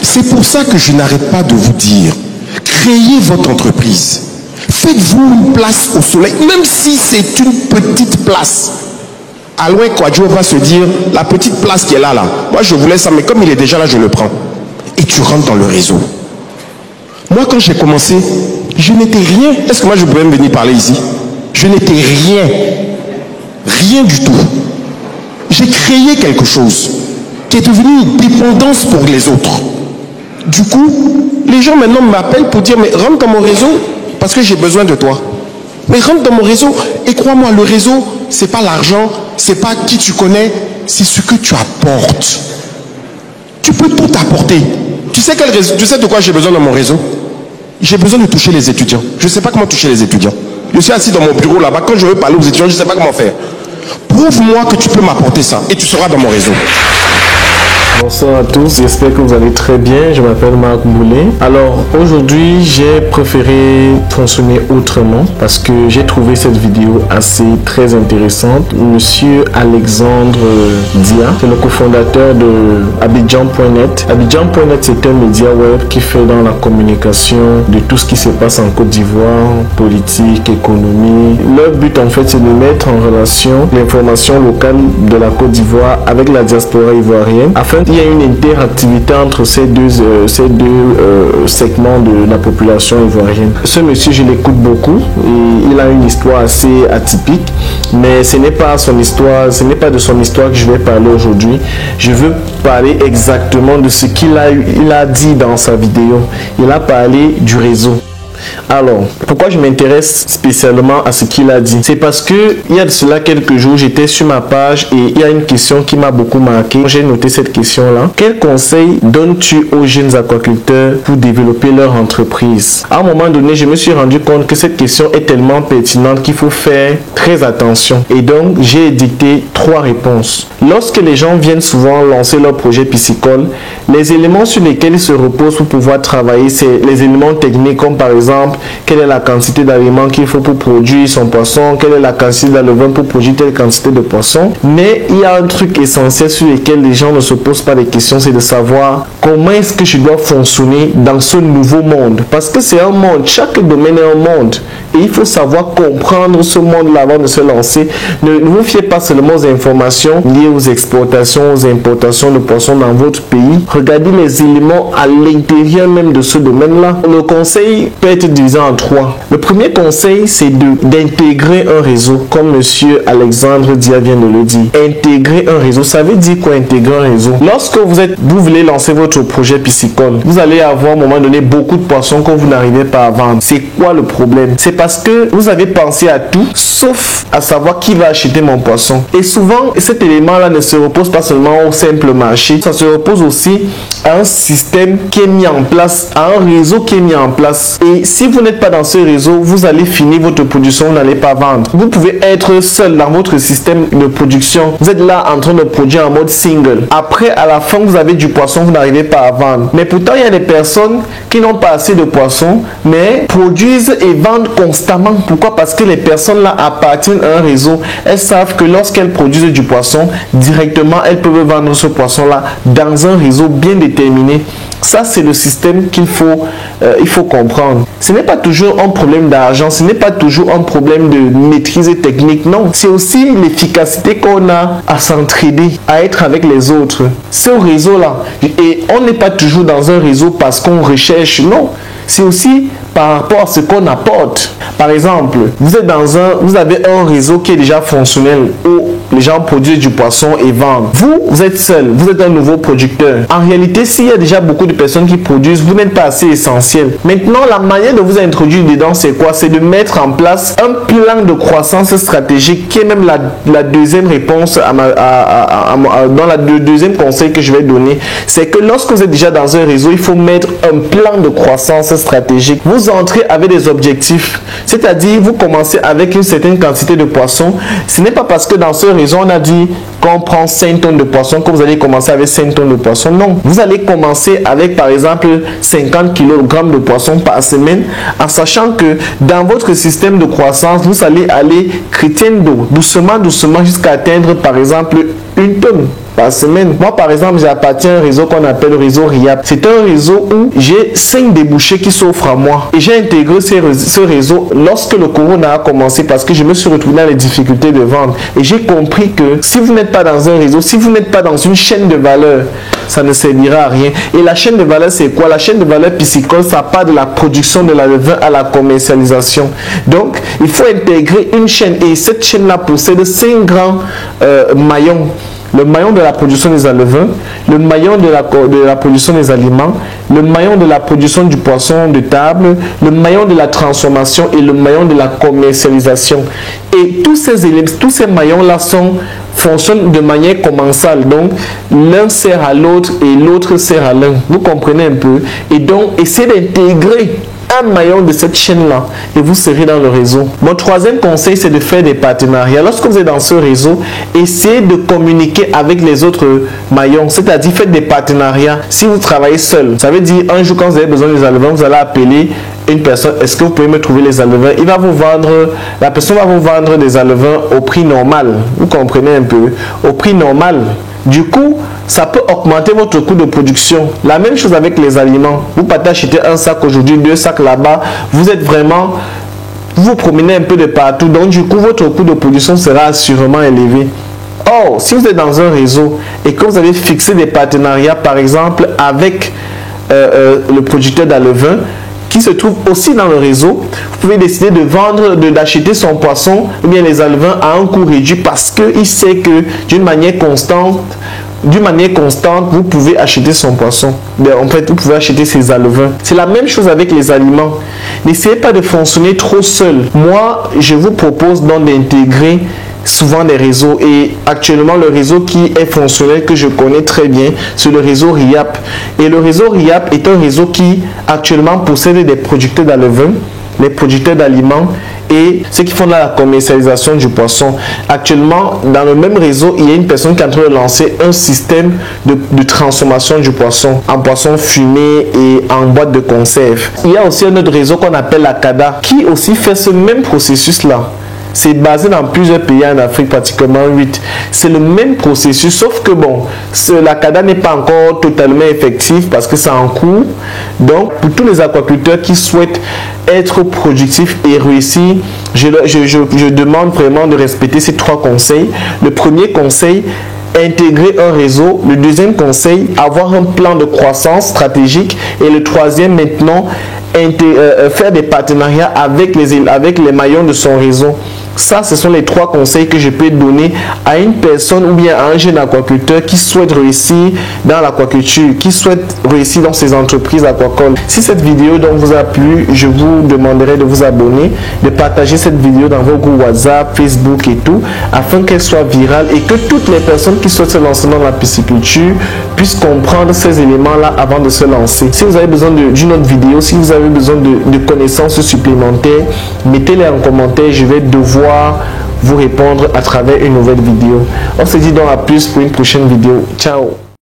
C'est pour ça que je n'arrête pas de vous dire, créez votre entreprise. Faites-vous une place au soleil, même si c'est une petite place. Aloin Kwadjo va se dire, la petite place qui est là, moi je voulais ça, mais comme il est déjà là, je le prends. Et tu rentres dans le réseau. Moi, quand j'ai commencé, je n'étais rien. Est-ce que moi je pouvais me venir parler ici? Je n'étais rien. Rien du tout. J'ai créé quelque chose qui est devenu une dépendance pour les autres. Du coup, les gens maintenant m'appellent pour dire, mais rentre dans mon réseau parce que j'ai besoin de toi. Mais rentre dans mon réseau et crois-moi, le réseau, c'est pas l'argent, c'est pas qui tu connais, c'est ce que tu apportes. Tu peux tout apporter. Tu sais de quoi j'ai besoin dans mon réseau? J'ai besoin de toucher les étudiants. Je ne sais pas comment toucher les étudiants. Je suis assis dans mon bureau là-bas. Quand je veux parler aux étudiants, je ne sais pas comment faire. Prouve-moi que tu peux m'apporter ça et tu seras dans mon réseau. Bonsoir à tous, j'espère que vous allez très bien. Je m'appelle Marc Boulet. Alors aujourd'hui, j'ai préféré fonctionner autrement parce que j'ai trouvé cette vidéo assez très intéressante. Monsieur Alexandre Dia, c'est le cofondateur de Abidjan.net. Abidjan.net, c'est un média web qui fait dans la communication de tout ce qui se passe en Côte d'Ivoire, politique, économie. Leur but en fait, c'est de mettre en relation l'information locale de la Côte d'Ivoire avec la diaspora ivoirienne afin qu'il y a une interactivité entre ces deux segments de la population ivoirienne. Ce monsieur, je l'écoute beaucoup et il a une histoire assez atypique, mais ce n'est pas son histoire, ce n'est pas de son histoire que je vais parler aujourd'hui. Je veux parler exactement de ce qu'il a dit dans sa vidéo. Il a parlé du réseau. Alors, pourquoi je m'intéresse spécialement à ce qu'il a dit? C'est parce que il y a de cela quelques jours, j'étais sur ma page et il y a une question qui m'a beaucoup marqué. J'ai noté cette question-là. Quel conseil donnes-tu aux jeunes aquaculteurs pour développer leur entreprise? À un moment donné, je me suis rendu compte que cette question est tellement pertinente qu'il faut faire très attention. Et donc, j'ai édicté 3 réponses. Lorsque les gens viennent souvent lancer leur projet piscicole, les éléments sur lesquels ils se reposent pour pouvoir travailler, c'est les éléments techniques comme par exemple, quelle est la quantité d'aliments qu'il faut pour produire son poisson, quelle est la quantité d'alevin pour produire telle quantité de poisson. Mais il y a un truc essentiel sur lequel les gens ne se posent pas de questions, c'est de savoir comment est-ce que je dois fonctionner dans ce nouveau monde. Parce que c'est un monde, chaque domaine est un monde. Et il faut savoir comprendre ce monde-là avant de se lancer. Ne vous fiez pas seulement aux informations liées aux exportations, aux importations de poissons dans votre pays. Regardez les éléments à l'intérieur même de ce domaine-là. Le conseil peut être divisé en 3. Le premier conseil, c'est d'intégrer un réseau, comme monsieur Alexandre Dia vient de le dire. Intégrer un réseau, ça veut dire quoi intégrer un réseau? Lorsque vous voulez lancer votre projet piscicole, vous allez avoir à un moment donné beaucoup de poissons que vous n'arrivez pas à vendre. C'est quoi le problème? C'est parce que vous avez pensé à tout, sauf à savoir qui va acheter mon poisson. Et souvent, cet élément-là ne se repose pas seulement au simple marché, ça se repose aussi à un système qui est mis en place, à un réseau qui est mis en place. Et si vous n'êtes pas dans ce réseau, vous allez finir votre production, vous n'allez pas vendre. Vous pouvez être seul dans votre système de production. Vous êtes là en train de produire en mode single. Après, à la fin, vous avez du poisson, vous n'arrivez pas à vendre. Mais pourtant, il y a des personnes qui n'ont pas assez de poissons, mais produisent et vendent constamment. Pourquoi? Parce que les personnes là appartiennent à un réseau. Elles savent que lorsqu'elles produisent du poisson, directement, elles peuvent vendre ce poisson-là dans un réseau bien déterminé. Ça, c'est le système qu'il faut comprendre. Ce n'est pas toujours un problème d'argent, ce n'est pas toujours un problème de maîtrise technique, non. C'est aussi l'efficacité qu'on a à s'entraider, à être avec les autres. Ce réseau-là, et on n'est pas toujours dans un réseau parce qu'on recherche, non. C'est aussi par rapport à ce qu'on apporte. Par exemple, vous avez un réseau qui est déjà fonctionnel où les gens produisent du poisson et vendent. Vous êtes seul, vous êtes un nouveau producteur. En réalité, s'il y a déjà beaucoup de personnes qui produisent, vous n'êtes pas assez essentiel. Maintenant, la manière de vous introduire dedans, c'est quoi? C'est de mettre en place un plan de croissance stratégique qui est même la deuxième réponse dans le deuxième conseil que je vais donner. C'est que lorsque vous êtes déjà dans un réseau, il faut mettre un plan de croissance stratégique. Vous entrez avec des objectifs, c'est-à-dire vous commencez avec une certaine quantité de poissons. Ce n'est pas parce que dans ce réseau on a dit qu'on prend 5 tonnes de poissons que vous allez commencer avec 5 tonnes de poissons. Non, vous allez commencer avec par exemple 50 kg de poissons par semaine, en sachant que dans votre système de croissance vous allez aller crescendo doucement jusqu'à atteindre par exemple 1 tonne. par semaine. Moi, par exemple, j'appartiens à un réseau qu'on appelle le réseau RIAP. C'est un réseau où j'ai 5 débouchés qui s'offrent à moi. Et j'ai intégré ce réseau lorsque le corona a commencé parce que je me suis retrouvé dans les difficultés de vente. Et j'ai compris que si vous n'êtes pas dans un réseau, si vous n'êtes pas dans une chaîne de valeur, ça ne servira à rien. Et la chaîne de valeur, c'est quoi? La chaîne de valeur piscicole, ça part de la production de la levain à la commercialisation. Donc, il faut intégrer une chaîne. Et cette chaîne-là possède 5 grands maillons. Le maillon de la production des alevins, le maillon de la production des aliments, le maillon de la production du poisson de table, le maillon de la transformation et le maillon de la commercialisation. Et tous ces maillons-là fonctionnent de manière commensale. Donc, l'un sert à l'autre et l'autre sert à l'un. Vous comprenez un peu? Et donc, essayez d'intégrer un maillon de cette chaîne-là et vous serez dans le réseau. Mon troisième conseil, c'est de faire des partenariats. Lorsque vous êtes dans ce réseau, essayez de communiquer avec les autres maillons, c'est-à-dire faites des partenariats. Si vous travaillez seul, ça veut dire un jour quand vous avez besoin des alevins, vous allez appeler une personne, est-ce que vous pouvez me trouver les alevins? La personne va vous vendre des alevins au prix normal. Vous comprenez un peu? Au prix normal. Du coup, ça peut augmenter votre coût de production. La même chose avec les aliments. Vous partez acheter un sac aujourd'hui, 2 sacs là-bas. Vous vous promenez un peu de partout. Donc, du coup, votre coût de production sera assurément élevé. Or, si vous êtes dans un réseau et que vous avez fixé des partenariats, par exemple, avec le producteur d'alevin, qui se trouve aussi dans le réseau, vous pouvez décider d'acheter son poisson ou bien les alevins à un coût réduit parce qu'il sait que d'une manière constante, vous pouvez acheter son poisson. En fait, vous pouvez acheter ses alevins. C'est la même chose avec les aliments. N'essayez pas de fonctionner trop seul. Moi, je vous propose donc d'intégrer souvent des réseaux et actuellement le réseau qui est fonctionnel que je connais très bien, c'est le réseau RIAP. Et le réseau RIAP est un réseau qui actuellement possède des producteurs d'alevins, les producteurs d'aliments et ceux qui font la commercialisation du poisson. Actuellement, dans le même réseau, il y a une personne qui est en train de lancer un système de transformation du poisson en poisson fumé et en boîte de conserve. Il y a aussi un autre réseau qu'on appelle la CADA qui aussi fait ce même processus-là. C'est basé dans plusieurs pays en Afrique, pratiquement 8. C'est le même processus, sauf que bon, la CADA n'est pas encore totalement effective parce que c'est en cours. Donc, pour tous les aquaculteurs qui souhaitent être productifs et réussir, je demande vraiment de respecter ces 3 conseils. Le premier conseil, intégrer un réseau. Le deuxième conseil, avoir un plan de croissance stratégique. Et le troisième, maintenant, faire des partenariats avec les maillons de son réseau. Ça, ce sont les 3 conseils que je peux donner à une personne ou bien à un jeune aquaculteur qui souhaite réussir dans l'aquaculture, qui souhaite réussir dans ses entreprises aquacoles. Si cette vidéo donc vous a plu, je vous demanderai de vous abonner, de partager cette vidéo dans vos groupes WhatsApp, Facebook et tout, afin qu'elle soit virale et que toutes les personnes qui souhaitent se lancer dans la pisciculture puissent comprendre ces éléments-là avant de se lancer. Si vous avez besoin d'une autre vidéo, si vous avez besoin de connaissances supplémentaires, mettez-les en commentaire, je vais devoir vous répondre à travers une nouvelle vidéo. On se dit donc à plus pour une prochaine vidéo. Ciao.